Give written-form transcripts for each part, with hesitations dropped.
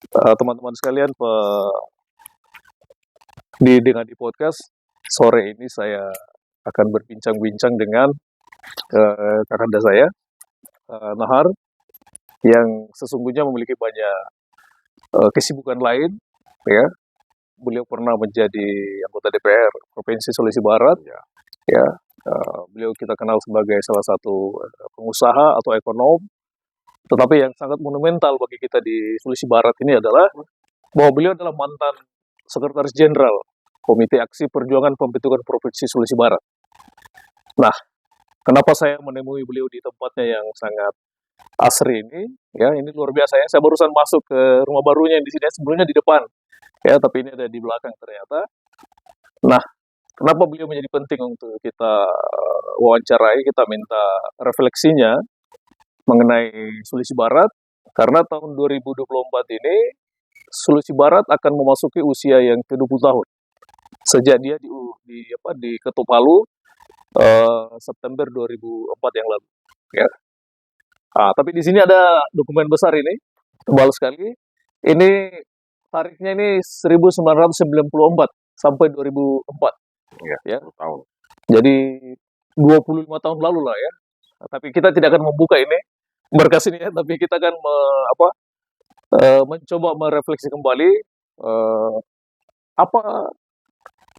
teman-teman sekalian, dengan di podcast sore ini saya akan berbincang-bincang dengan kakanda saya, Nahar, yang sesungguhnya memiliki banyak kesibukan lain, ya. Beliau pernah menjadi anggota DPR Provinsi Sulawesi Barat, ya. Beliau kita kenal sebagai salah satu pengusaha atau ekonom, tetapi yang sangat monumental bagi kita di Sulawesi Barat ini adalah bahwa beliau adalah mantan Sekretaris Jenderal Komite Aksi Perjuangan Pembentukan Provinsi Sulawesi Barat. Nah, kenapa saya menemui beliau di tempatnya yang sangat asri ini? Ya, ini luar biasa ya. Saya barusan masuk ke rumah barunya yang di sini, sebelumnya di depan. Ya, tapi ini ada di belakang ternyata. Nah, kenapa beliau menjadi penting untuk kita wawancarai, kita minta refleksinya mengenai Sulawesi Barat, karena tahun 2024 ini Sulawesi Barat akan memasuki usia yang ke-20 tahun. Sejak dia diketuk Palu September 2004 yang lalu. Ya. Tapi di sini ada dokumen besar ini, tebal sekali. Ini tariknya ini 1994 sampai 2004. Ya, 10 tahun. Jadi 25 tahun lalu lah ya. Tapi kita tidak akan membuka ini berkas ini ya, tapi kita akan mencoba merefleksi kembali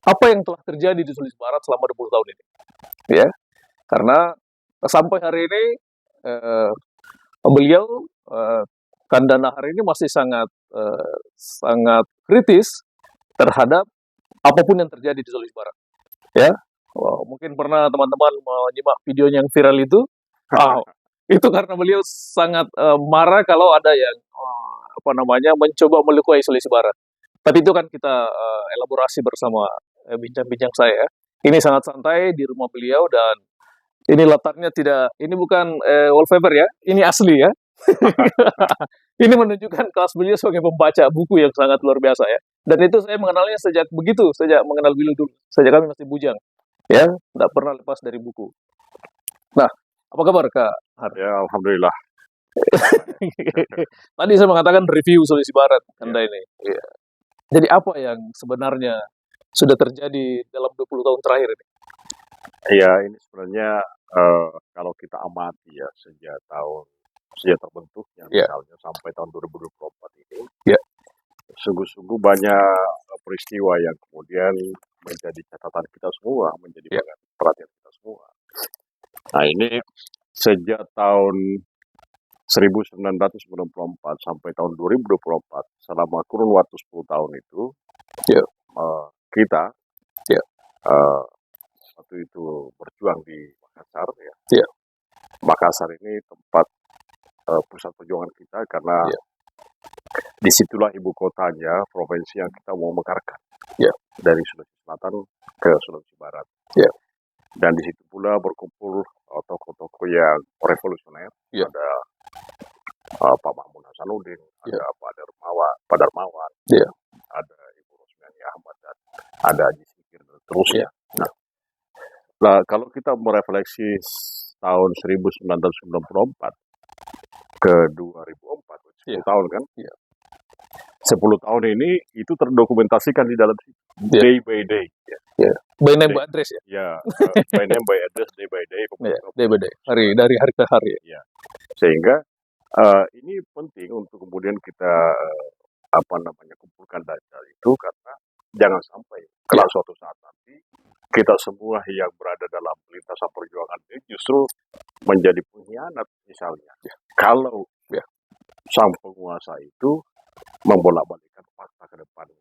apa yang telah terjadi di Sulawesi Barat selama 20 tahun ini. Ya. Karena sampai hari ini beliau Kanda Nahar ini masih sangat kritis terhadap apapun yang terjadi di Sulawesi Barat. Ya, mungkin pernah teman-teman menyimak videonya yang viral itu. Itu karena beliau sangat marah kalau ada yang mencoba melukai Sulawesi Barat. Tapi itu kan kita elaborasi bersama bincang-bincang saya. Ini sangat santai di rumah beliau dan ini letaknya ini bukan wallpaper ya, ini asli ya. Ini menunjukkan kelas beliau sebagai pembaca buku yang sangat luar biasa ya. Dan itu saya mengenalnya sejak mengenal beliau dulu, sejak kami masih bujang. Ya, tidak pernah lepas dari buku. Nah, apa kabar Kak Har? Ya, alhamdulillah. Tadi saya mengatakan review Sulawesi Barat Anda ini. Ya. Jadi apa yang sebenarnya sudah terjadi dalam 20 tahun terakhir ini? Iya, ini sebenarnya kalau kita amati ya sejak terbentuknya misalnya sampai tahun 2024 ini, sungguh-sungguh banyak peristiwa yang kemudian menjadi catatan kita semua, menjadi perhatian kita semua. Nah, ini sejak tahun 1994 sampai tahun 2024, selama kurun waktu 10 tahun itu, kita waktu itu berjuang di Makassar. Makassar ini tempat pusat perjuangan kita karena disitulah ibu kotanya provinsi yang kita mau mekarkan dari Sulawesi Selatan ke Sulawesi Barat. Dan di situ pula berkumpul tokoh-tokoh yang revolusioner. Ada Pak Mahmud Hasanuddin, ada Pak Darmawan, ada Ibu Rosmiani Ahmad, dan ada Haji Sikir dan seterusnya. Nah, kalau kita merefleksi tahun 1994 ke 2004, 10 tahun kan? 10 tahun ini itu terdokumentasikan di dalam day by day. By name by address ya? Ya, by name by address, day by day. Day by day, dari hari ke hari. Sehingga ini penting untuk kemudian kita kumpulkan data itu, karena jangan sampai kalau suatu saat nanti kita semua yang berada dalam lintasan perjuangan ini justru menjadi pengkhianat misalnya. Kalau sang penguasa itu membolak-balikkan fakta ke depannya.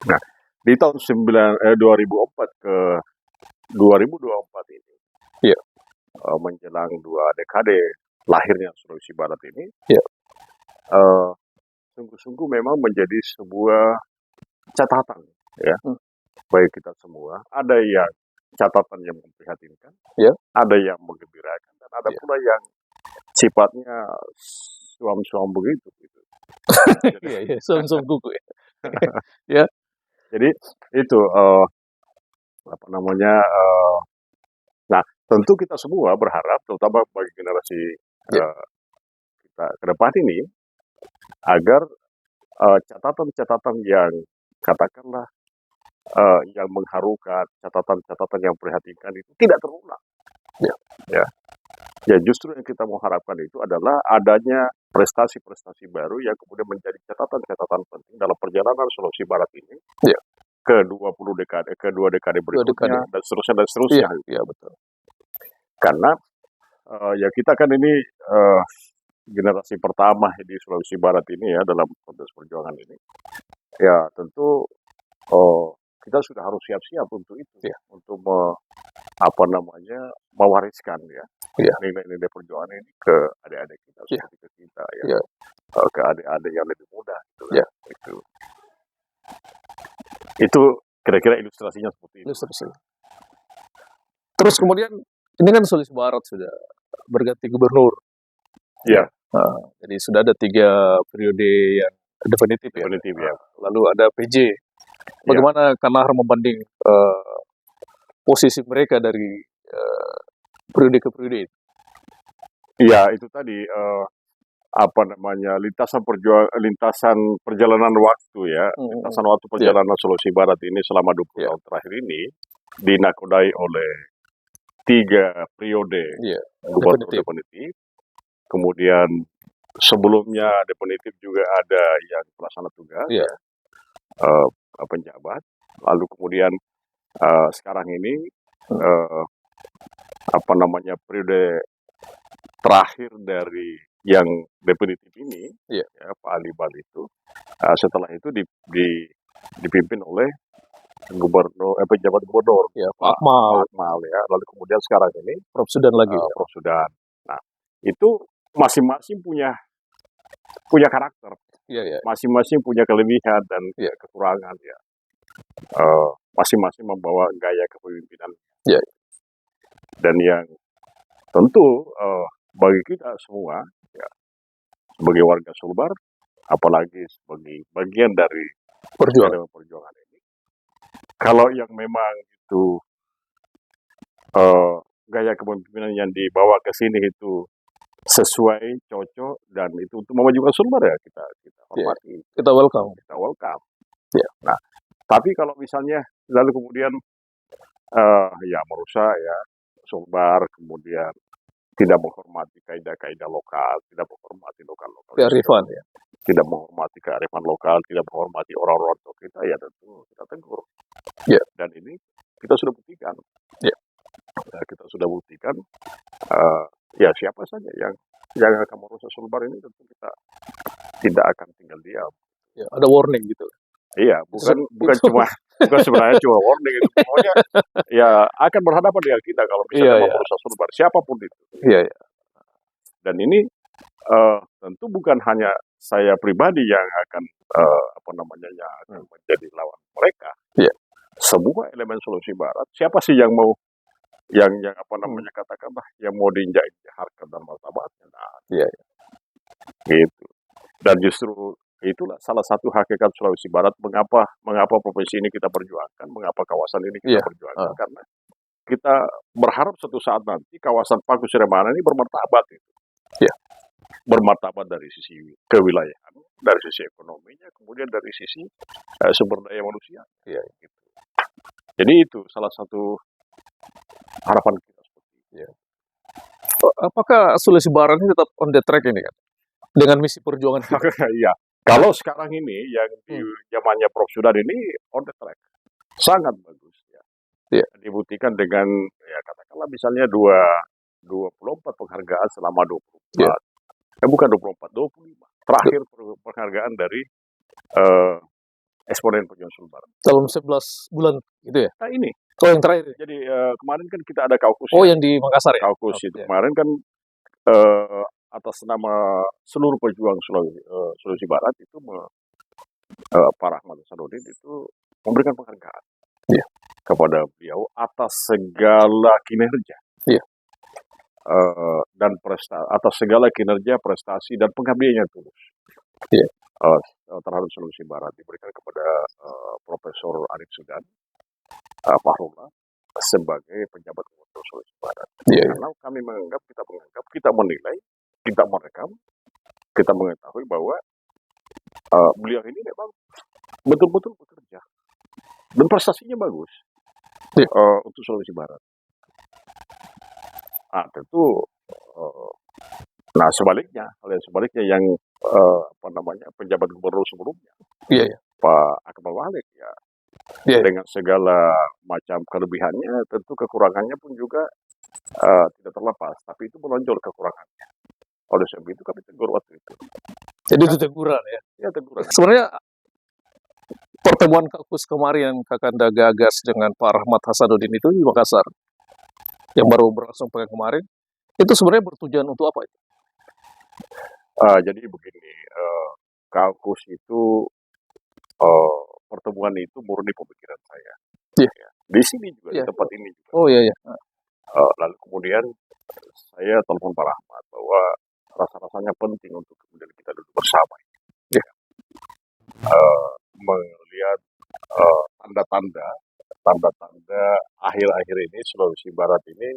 Nah, di tahun 2004 ke 2024 ini, menjelang 2 dekade lahirnya Sulawesi Barat ini, sungguh-sungguh memang menjadi sebuah catatan bagi kita semua. Ada yang catatan yang memprihatinkan, ada yang menggembirakan, dan ada pula yang sifatnya suam-suam begitu. Suam-suam kuku ya. Jadi itu nah, tentu kita semua berharap, terutama bagi generasi kita ke depan ini, agar catatan-catatan yang katakanlah yang mengharukan, catatan-catatan yang memprihatinkan itu tidak terulang. Ya. Ya. Ya, justru yang kita mau harapkan itu adalah adanya prestasi-prestasi baru yang kemudian menjadi catatan-catatan penting dalam perjalanan Sulawesi Barat ini Ya. ke 20 dekade, ke 2 dekade berikutnya, dan seterusnya dan seterusnya. Iya, betul. Karena ya kita kan ini generasi pertama di Sulawesi Barat ini ya dalam proses perjuangan ini. Ya tentu kita sudah harus siap-siap untuk itu, Ya. untuk mewariskan ya nilai-nilai perjuangan ini ke adik-adik kita, seperti ke kita ya, ke adik-adik yang lebih muda gitu. Ya. Itu kira-kira ilustrasinya seperti itu. Terus kemudian ini kan Sulawesi Barat sudah berganti gubernur. Ya. Jadi sudah ada 3 periode yang definitif ya. Lalu ada PJ. Bagaimana Kanahar membanding posisi mereka dari periode ke periode? Iya, itu tadi lintasan perjalanan waktu ya, lintasan waktu perjalanan Sulawesi Barat ini selama 20 tahun terakhir ini dinakodai oleh 3 periode gubernur definitif. Kemudian sebelumnya definitif juga ada yang pelaksana tugas, penjabat. Lalu kemudian sekarang ini periode terakhir dari yang definitif ini, ya, Pak Ali Bal itu, setelah itu dipimpin oleh penjabat gubernur, Pak Akmal ya. Lalu kemudian sekarang ini Prof Sudan lagi, Prof Sudan. Nah, itu masing-masing punya karakter, masing-masing punya kelebihan dan kekurangan ya. Masing-masing membawa gaya kepemimpinan. Dan yang tentu bagi kita semua ya, sebagai warga Sulbar, apalagi sebagai bagian dari perjuangan ini, kalau yang memang itu gaya kepemimpinan yang dibawa ke sini itu sesuai, cocok, dan itu untuk memajukan Sulbar ya kita hormati, kita welcome. Nah, tapi kalau misalnya lalu kemudian merusak ya Sulbar, kemudian tidak menghormati kaidah-kaidah lokal, tidak menghormati lokal-lokal, kearifan ya, tidak menghormati kearifan lokal, tidak menghormati orang-orang tua kita, ya tentu kita tegur. Dan ini kita sudah buktikan. Kita sudah buktikan. Siapa saja yang akan merusak Sulbar ini tentu kita tidak akan tinggal diam. Ada warning gitu. Iya, bukan sebenarnya cuma warning itu, pokoknya ya akan berhadapan dengan kita kalau misalnya merusak Sulbar, siapapun itu. Dan ini tentu bukan hanya saya pribadi yang akan menjadi lawan mereka. Semua elemen Sulawesi Barat, siapa sih yang mau katakanlah yang mau diinjak-injak harkat dan martabatnya. Gitu. Dan justru itulah salah satu hakikat Sulawesi Barat, mengapa provinsi ini kita perjuangkan, mengapa kawasan ini kita perjuangkan, karena kita berharap suatu saat nanti kawasan Paku Siremana ini bermartabat itu. Bermartabat dari sisi kewilayahan, dari sisi ekonominya, kemudian dari sisi sumber daya manusia. Gitu. Jadi itu salah satu harapan kita seperti itu. Apakah Sulawesi Barat ini tetap on the track ini kan? Dengan misi perjuangan kita? Iya. Kalau sekarang ini yang di zamannya Prof Sudan ini on the track, sangat bagus ya. Dibuktikan dengan katakanlah misalnya 24 penghargaan selama 24. Bukan 24, 25. Terakhir penghargaan dari eksponen perjuangan Sulbar. Dalam 11 bulan gitu ya? Nah ini. Yang terakhir. Jadi kemarin kan kita ada kaukus. Yang di Makassar ya? Kaukus itu kemarin kan atas nama seluruh pejuang Sulawesi Barat itu Pak Rahmat Hasanuddin itu memberikan penghargaan kepada beliau atas segala kinerja dan atas segala kinerja, prestasi dan pengabdiannya tulus terhadap Sulawesi Barat, diberikan kepada Profesor Arif Sudan Fahrullah sebagai penjabat gubernur Sulawesi Barat. Karena kami menganggap, kita menilai, kita merekam, kita mengetahui bahwa beliau ini memang betul-betul bekerja dan prestasinya bagus untuk Sulawesi Barat. Tentu nah sebaliknya, hal yang sebaliknya yang penjabat gubernur sebelumnya, Pak Akmal Malik dengan segala macam kelebihannya, tentu kekurangannya pun juga tidak terlepas, tapi itu menonjol kekurangannya. Oleh sebab itu kami tegur waktu itu. Jadi itu teguran ya? Ya, teguran. Sebenarnya pertemuan Kaukus kemarin yang Kakanda gagas dengan Pak Rahmat Hasanuddin itu di Makassar, yang baru berlangsung pekan kemarin, itu sebenarnya bertujuan untuk apa itu? Jadi begini, Kaukus itu pertemuan itu murni pemikiran saya. Di sini juga, di tempat ini juga. Lalu kemudian saya telepon Pak Rahmat bahwa rasa-rasanya penting untuk kemudian kita duduk bersama. Melihat tanda-tanda akhir-akhir ini Sulawesi Barat ini,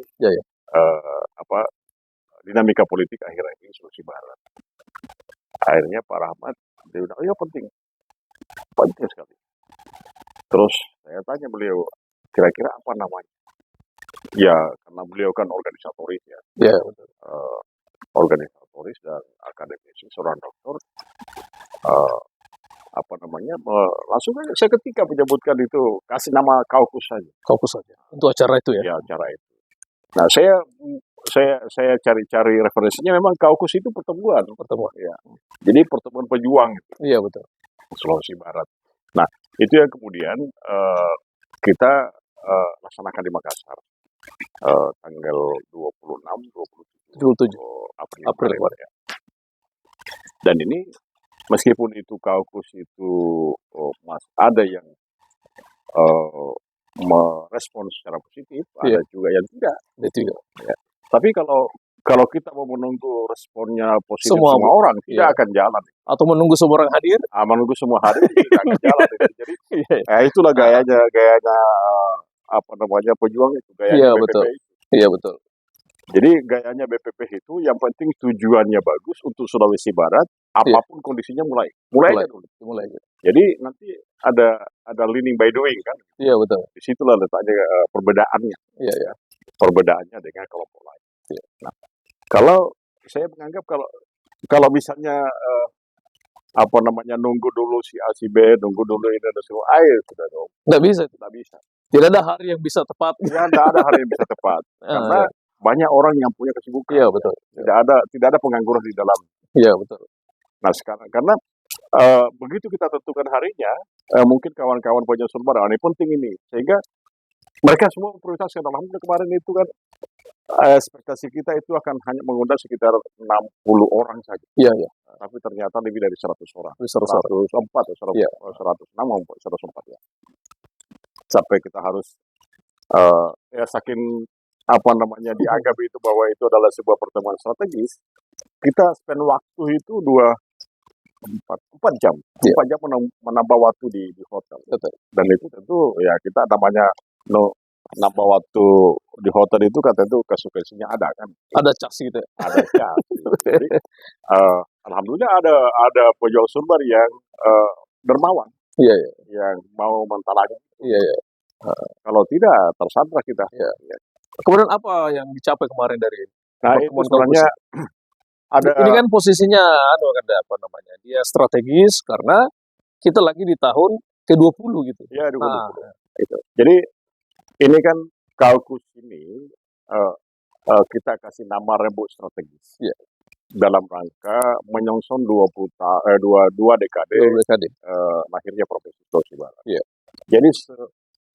dinamika politik akhir-akhir ini Sulawesi Barat. Akhirnya Pak Rahmat dia bilang, ya penting sekali. Terus saya tanya beliau, kira-kira apa namanya? Ya, karena beliau kan organisatoris organisatoris dan akademisi, seorang dokter. Langsung aja saya ketika menyebutkan itu kasih nama Kaukus saja. Kaukus saja untuk acara itu ya? Ya, acara itu. Nah, saya cari referensinya, memang Kaukus itu pertemuan. Ya. Jadi pertemuan pejuang itu. Iya, betul. Sulawesi Barat. Nah, itu yang kemudian kita laksanakan di Makassar tanggal 27 April. Ya. Dan ini meskipun itu Kaukus itu ada yang merespons secara positif, ada juga yang tidak. Ya. Tapi kalau kita mau menunggu responnya positif semua orang, tidak akan jalan. Atau menunggu semua orang hadir? Menunggu semua hadir tidak akan jalan. Jadi itulah gayanya pejuang itu, gayanya BPP betul. Itu. Iya, betul. Jadi gayanya BPP itu yang penting tujuannya bagus untuk Sulawesi Barat, apapun kondisinya mulai aja dulu. Jadi nanti ada learning by doing kan? Iya, betul. Disitulah letaknya perbedaannya. Iya. Perbedaannya dengan kelompok lain. Nah, kalau saya menganggap kalau misalnya nunggu dulu si A si B, nunggu dulu ini dan semua, sudah dong. Tidak bisa. Tidak ada hari yang bisa tepat. Tidak ada hari yang bisa tepat. Karena banyak orang yang punya kesibukan. Iya, betul. Tidak ada pengangguran di dalam. Iya, betul. Nah, sekarang karena begitu kita tentukan harinya, mungkin kawan-kawan pejuang Sulbar, ini penting ini, sehingga mereka semua prioritaskan. Alhamdulillah kemarin itu kan ekspektasi kita itu akan hanya mengundang sekitar 60 orang saja. Iya. Tapi ternyata lebih dari 100 orang. 104 atau 104 ya. Sampai kita harus saking dianggap itu bahwa itu adalah sebuah pertemuan strategis, kita spend waktu itu 4 jam. 4 jam menambah waktu di hotel. Dan itu tentu ya kita namanya nambah waktu di hotel itu kan tentu konsekuensinya ada kan. Ada cas gitu. Ada cas. Jadi alhamdulillah ada pejuang Sulbar yang dermawan. Iya. Yang mau mentalaki. Iya. Kalau tidak tersandra kita. Iya. Kemudian apa yang dicapai kemarin dari itu sebenarnya ada. Ini kan posisinya dia strategis karena kita lagi di tahun ke-20 gitu. Iya, 20. Itu. Jadi ini kan Kaukus ini kita kasih nama rembuk strategis. Iya. Dalam rangka menyongsong dua dekade lahirnya Provinsi Sulawesi Barat. Iya. Jadi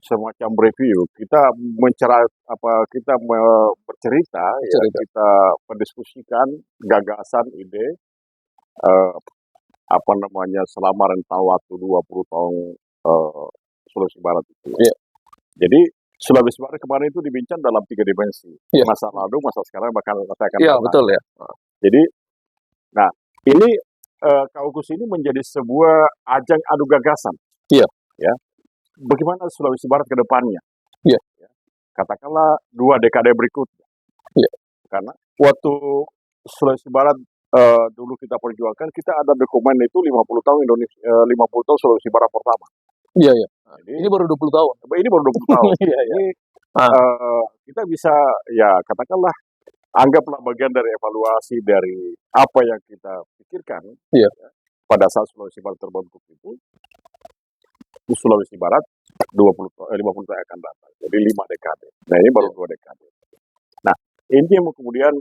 semacam review, kita bercerita, kita mendiskusikan gagasan, ide, selama rentang waktu 20 tahun Sulawesi Barat itu. Iya. Jadi Sulawesi Barat kemarin itu dibincang dalam 3 dimensi. Iya. Masa lalu, masa sekarang, bahkan masa akan datang. Iya, betul ya. Jadi, ini Kaukus ini menjadi sebuah ajang adu gagasan. Iya. Ya. Bagaimana Sulawesi Barat ke depannya? Iya. Katakanlah 2 dekade berikutnya. Iya. Karena waktu Sulawesi Barat dulu kita perjuangkan, kita ada dokumen itu 50 tahun Indonesia, 50 tahun Sulawesi Barat pertama. Iya, iya. Jadi Ini baru 20 tahun. ini baru 20 tahun. Iya, iya. Ini Ah, kita bisa ya katakanlah anggaplah bagian dari evaluasi dari apa yang kita pikirkan iya, pada saat Sulawesi Barat terbentuk itu di Sulawesi Barat 50 tahun yang akan datang. Jadi 5 dekade. Nah, ini baru 2 dekade. Nah, ini yang kemudian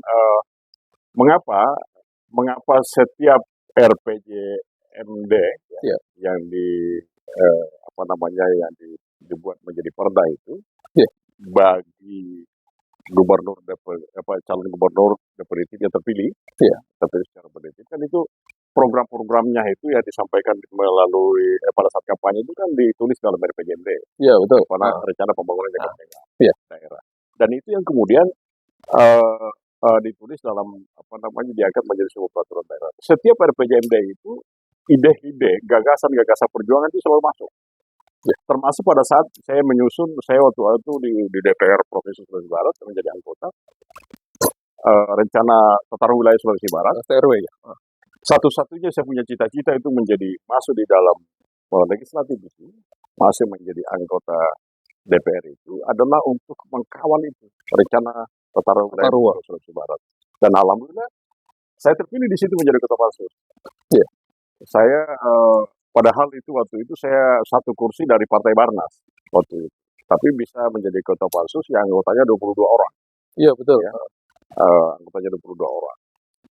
mengapa setiap RPJMD iya, yang dibuat menjadi perda itu iya. bagi gubernur calon gubernur definitif yang terpilih, Iya. terpilih secara definitif kan itu program-programnya itu ya disampaikan melalui pada saat kampanye itu kan ditulis dalam RPJMD, Iya, betul. rencana pembangunan jangka panjang Iya. daerah. Dan itu yang kemudian ditulis dalam diangkat menjadi sebuah peraturan daerah. Setiap RPJMD itu ide-ide, gagasan-gagasan perjuangan itu selalu masuk. Ya, termasuk pada saat saya waktu itu di DPR Provinsi Sulawesi Barat menjadi anggota rencana tata wilayah Sulawesi Barat. TRW ya. Satu-satunya saya punya cita-cita itu masuk di dalam legislatif itu, masih menjadi anggota DPR itu adalah untuk mengkawal itu rencana tata ruang Sulawesi Barat. Dan alhamdulillah saya terpilih di situ menjadi ketua pansus. Yeah. Saya padahal waktu itu saya satu kursi dari Partai Barnas waktu itu, tapi bisa menjadi ketua pansus yang anggotanya 22 orang. Iya, betul. Ya. Anggotanya 22 orang.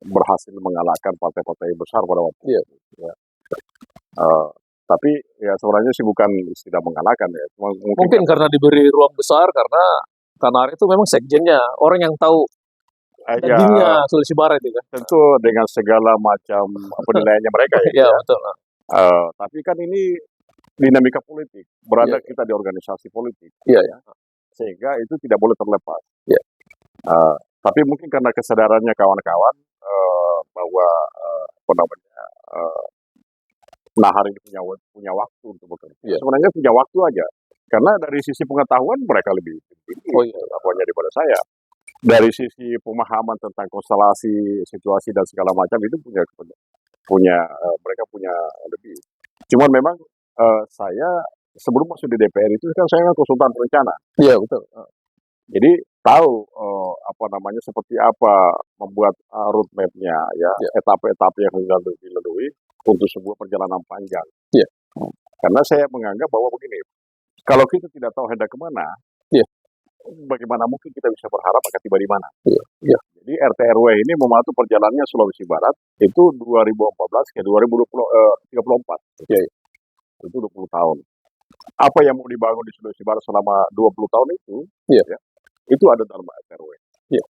Berhasil mengalahkan partai-partai besar pada waktu itu. Ya. Tapi ya sebenarnya sih bukan tidak mengalahkan ya. Mungkin karena diberi ruang besar karena itu memang sekjennya, orang yang tahu dagingnya Sulawesi Barat itu kan. Tentu dengan segala macam penilaiannya mereka ya. Iya, betul. Tapi kan ini dinamika politik, kita di organisasi politik. Iya, ya. Sehingga itu tidak boleh terlepas. Iya. Tapi mungkin karena kesadarannya kawan-kawan bahwa Nahar ini punya waktu untuk bekerja. Yeah. Sebenarnya punya waktu aja. Karena dari sisi pengetahuan mereka lebih tinggi daripada saya. Dari sisi pemahaman tentang konstelasi, situasi dan segala macam itu mereka punya lebih. Cuman memang saya sebelum masuk di DPR itu kan saya konsultan perencana. Iya, betul. Jadi tahu seperti apa membuat roadmap-nya ya, etapa-etapa yang harus dilalui untuk sebuah perjalanan panjang. Iya. Karena saya menganggap bahwa begini, kalau kita tidak tahu hendak kemana, bagaimana mungkin kita bisa berharap akan tiba di mana? Iya. Jadi RT/RW ini memantau perjalanannya Sulawesi Barat itu 2014 ke 2034. Iya. Itu 20 tahun. Apa yang mau dibangun di Sulawesi Barat selama 20 tahun itu, itu ada dalam RT/RW. Iya.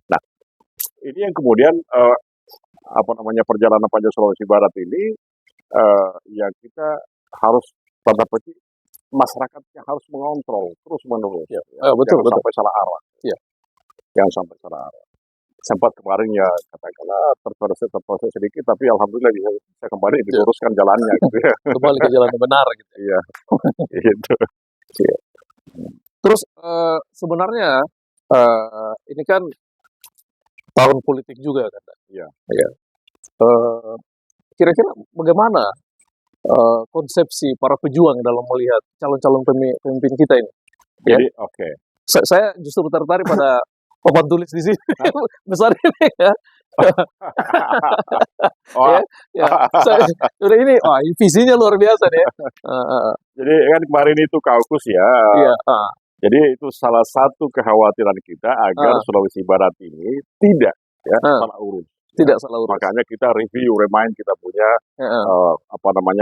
Nah, ini yang kemudian perjalanan panjang Sulawesi Barat ini yang kita harus tanda petik masyarakatnya harus mengontrol terus menerus. Betul. Sampai salah arah. Jangan sampai salah arah. Sempat kemarin ya katakanlah terproses sedikit, tapi alhamdulillah bisa kembali diluruskan jalannya gitu ya. Kembali ke jalan yang benar gitu. Iya. Gitu. Iya. Terus sebenarnya ini kan tahun politik juga kan. Iya. Kira-kira bagaimana konsepsi para pejuang dalam melihat calon-calon pemimpin kita ini? Jadi oke. Saya justru tertarik pada papan tulis di sini besar ini ya. Udah ini, visinya luar biasa nih. Jadi kan kemarin itu kaukus ya. Iya. Jadi itu salah satu kekhawatiran kita agar Sulawesi Barat ini tidak salah urus. Tidak salah urus. Makanya kita remind kita punya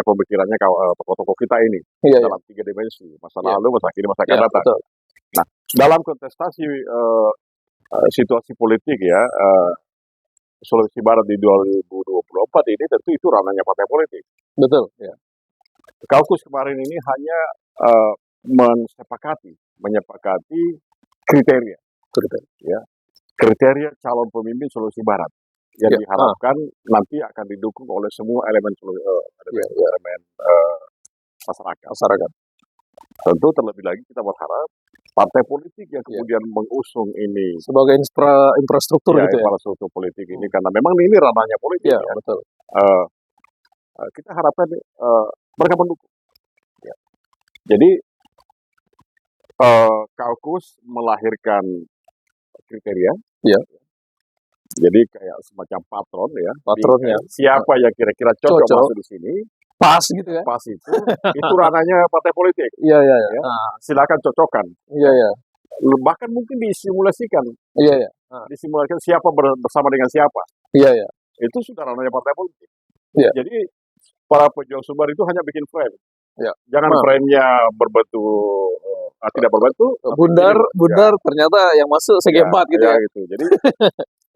pemikirannya tokoh-tokoh kita ini dalam 3 dimensi, masa lalu, masa kini, masa akan datang. Betul. Nah, dalam kontestasi situasi politik ya Sulawesi Barat di 2024 ini tentu itu ranahnya partai politik. Betul. Ya. Kaukus kemarin ini hanya menyepakati kriteria calon pemimpin Sulawesi Barat yang diharapkan nanti akan didukung oleh semua elemen masyarakat. Tentu terlebih lagi kita berharap partai politik yang Iya. kemudian mengusung ini Sebagai infrastruktur ya gitu ya? infrastruktur politik ini karena memang ini ranahnya politik Iya, ya. betul. Eh, kita harapkan mereka mendukung. Ya. Jadi Kaukus melahirkan kriteria. Iya. Jadi kayak semacam patron ya. Patronnya. Siapa yang kira-kira cocok Cocok. masuk di sini? Pas gitu ya? Pas itu ranahnya partai politik. Iya. Ya. Silakan cocokkan. Iya. Bahkan mungkin disimulasikan. Iya. Disimulasikan siapa bersama dengan siapa. Iya. Itu sudah ranahnya partai politik. Iya. Jadi para pejuang Sumbar itu hanya bikin frame. Ya. Jangan frame-nya berbentuk tidak berbentuk. Bundar ternyata yang masuk segi 4 gitu ya. Gitu. Jadi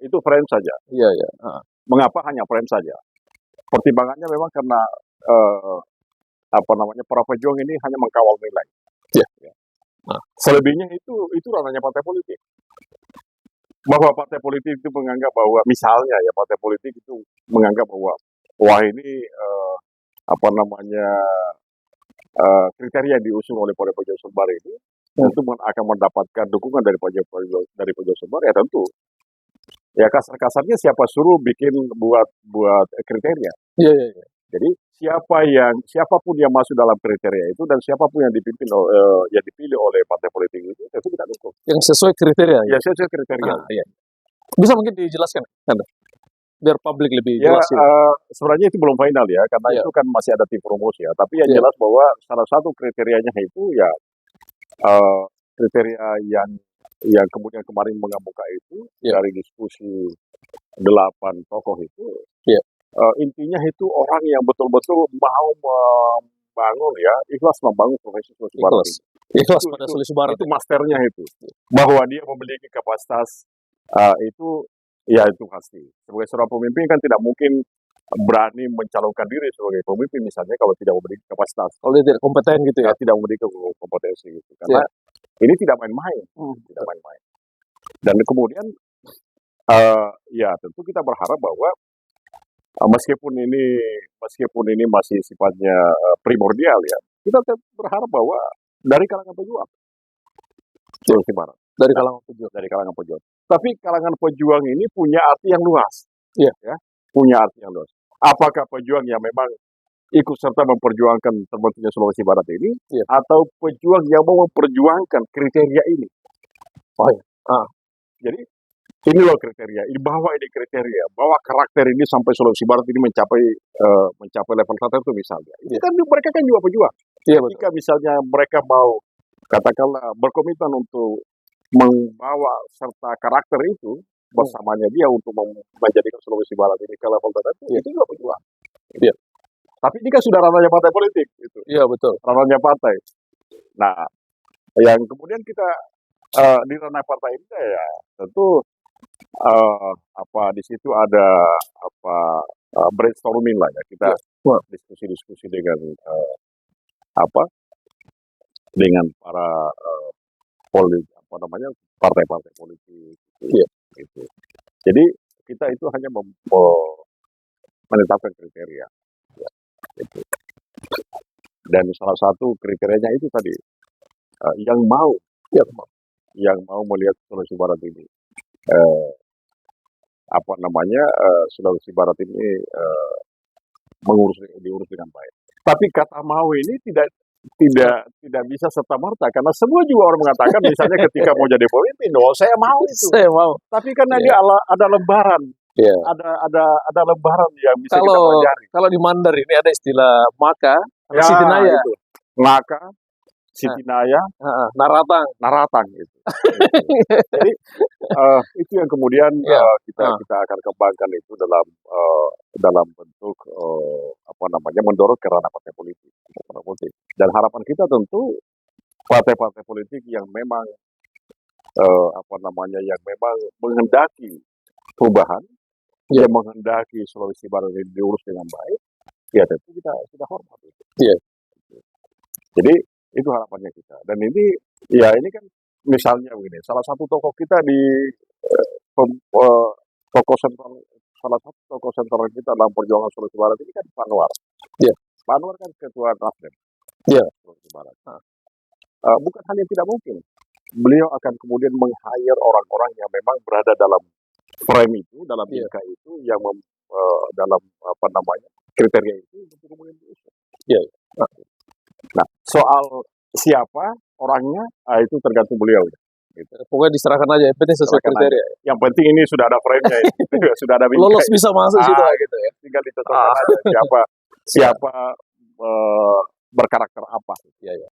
itu frame saja. Iya. Mengapa hanya frame saja? Pertimbangannya memang karena para pejuang ini hanya mengkawal nilai. Iya. Selebihnya itu ranahnya partai politik. Bahwa partai politik itu menganggap bahwa misalnya ya partai politik itu menganggap bahwa wah ini kriteria yang diusung oleh para pejuang Sumbar ini tentu akan mendapatkan dukungan dari pejuang Sumbar ya tentu. Ya kasar-kasarnya siapa suruh buat kriteria. Iya. Jadi siapapun yang masuk dalam kriteria itu dan siapapun yang dipilih oleh partai politik itu kita dukung. Yang sesuai kriteria. Ya sesuai kriteria. Iya. Bisa mungkin dijelaskan, Anda? Biar publik lebih Ya, jelas. sebenarnya itu belum final ya, karena itu kan masih ada tim promosi ya. Tapi yang jelas bahwa salah satu kriterianya itu ya kriteria yang kemudian kemarin mengemuka itu dari diskusi 8 tokoh itu. Intinya itu orang yang betul-betul mau membangun ya, ikhlas membangun profesi Sulawesi Barat. Ikhlas pada Sulawesi Barat. Itu masternya itu. Bahwa dia memiliki kapasitas itu pasti. Sebagai seorang pemimpin kan tidak mungkin berani mencalonkan diri sebagai pemimpin misalnya kalau tidak memiliki kapasitas. Kalau dia tidak kompeten gitu ya? Tidak memiliki kompetensi gitu. Karena ini tidak main-main. Tidak main-main. Dan kemudian tentu kita berharap bahwa meskipun ini masih sifatnya primordial ya, kita berharap bahwa dari kalangan pejuang Sulawesi Barat. Dari kalangan pejuang. Tapi kalangan pejuang ini punya arti yang luas. Ya, punya arti yang luas. Apakah pejuang yang memang ikut serta memperjuangkan terbentuknya Sulawesi Barat ini, atau pejuang yang mau memperjuangkan kriteria ini? Jadi ini loh kriteria, bahwa ini kriteria, bahwa karakter ini sampai Sulawesi Barat ini mencapai level tertentu misalnya. Itu kan mereka kan juga pejuang. Ketika misalnya mereka mau katakanlah berkomitmen untuk membawa serta karakter itu bersamanya dia untuk menjadikan Sulawesi Barat ini ke level tertentu, itu juga pejuang. Tapi ini kan sudah ranahnya partai politik. Iya, betul. Ranahnya partai. Nah, yang kemudian kita di ranah partai ini ya tentu di situ ada brainstorming lah ya, kita diskusi dengan dengan para partai-partai politik gitu. Jadi kita itu hanya menetapkan kriteria gitu. Dan salah satu kriterianya itu tadi yang mau melihat Sulawesi Barat ini Sulawesi Barat ini diurus dengan baik. Tapi kata mau ini tidak bisa serta-merta karena semua juga orang mengatakan misalnya ketika mau jadi pemimpin, saya mau itu. Saya mau. Tapi kan ada lembaran. Ada lembaran yang bisa kita pelajari. Kalau di Mandar ini ada istilah maka, sitinaya. Itu. Maka, sitinaya, naratang gitu. Jadi itu yang kemudian kita akan kembangkan itu dalam bentuk mendorong ke ranah partai politik. Dan harapan kita tentu partai-partai politik yang memang yang memang menghendaki perubahan, yang menghendaki Sulawesi Barat ini diurus dengan baik, ya tentu kita hormat itu. Jadi itu harapannya kita. Dan ini kan misalnya begini, salah satu tokoh kita salah satu tokoh sentral kita dalam perjuangan Sulawesi Barat ini kan Pak Anwar. Pak Anwar kan ketua Nasdem Sulawesi Barat. Bukan hal yang tidak mungkin beliau akan kemudian meng-hire orang-orang yang memang berada dalam frame itu, dalam bingkai itu, yang dalam apa namanya kriteria itu untuk kemudian diusung. Nah, soal siapa orangnya, itu tergantung beliau. Gitu. Pokoknya diserahkan aja, yang penting sesuai kriteria. Yang penting ini sudah ada frame-nya, sudah ada bingkai. Lolos bisa masuk situ gitu ya. Tinggal dicocokkan aja siapa berkarakter apa.